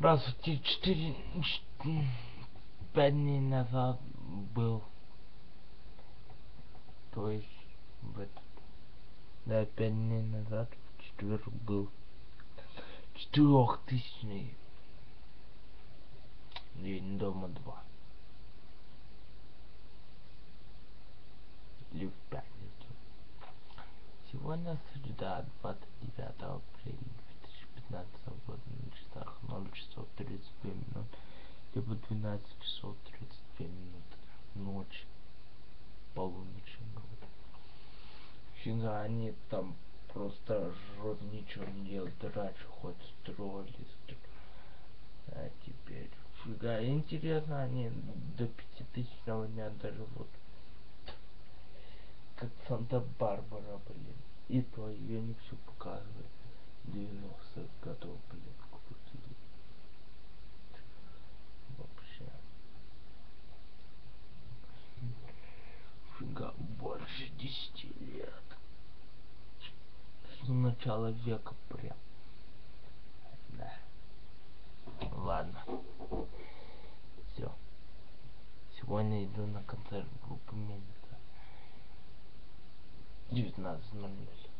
Здравствуйте, 5 дней назад был, то есть в этот, да, 5 дней назад, в четверг был 4000-ный день дома 2, или в пятницу. Сегодня среда, 29 апреля 2015 года, на часах 0 часов 32 минут, либо 12 часов 32 минуты, ночь, полуночи, говорю. Фига, они там просто жрут, ничего не делают, раньше хоть строили, а теперь фига. Интересно, они до 5000-го дня доживут, как Санта-Барбара, блин. И то ее не все показывает. 90-х годов, блин, крутили. Вообще. Фига, больше 10 лет. С начала века прям. Да. Ладно. Все. Сегодня иду на концерт группы Мельница. 19:00.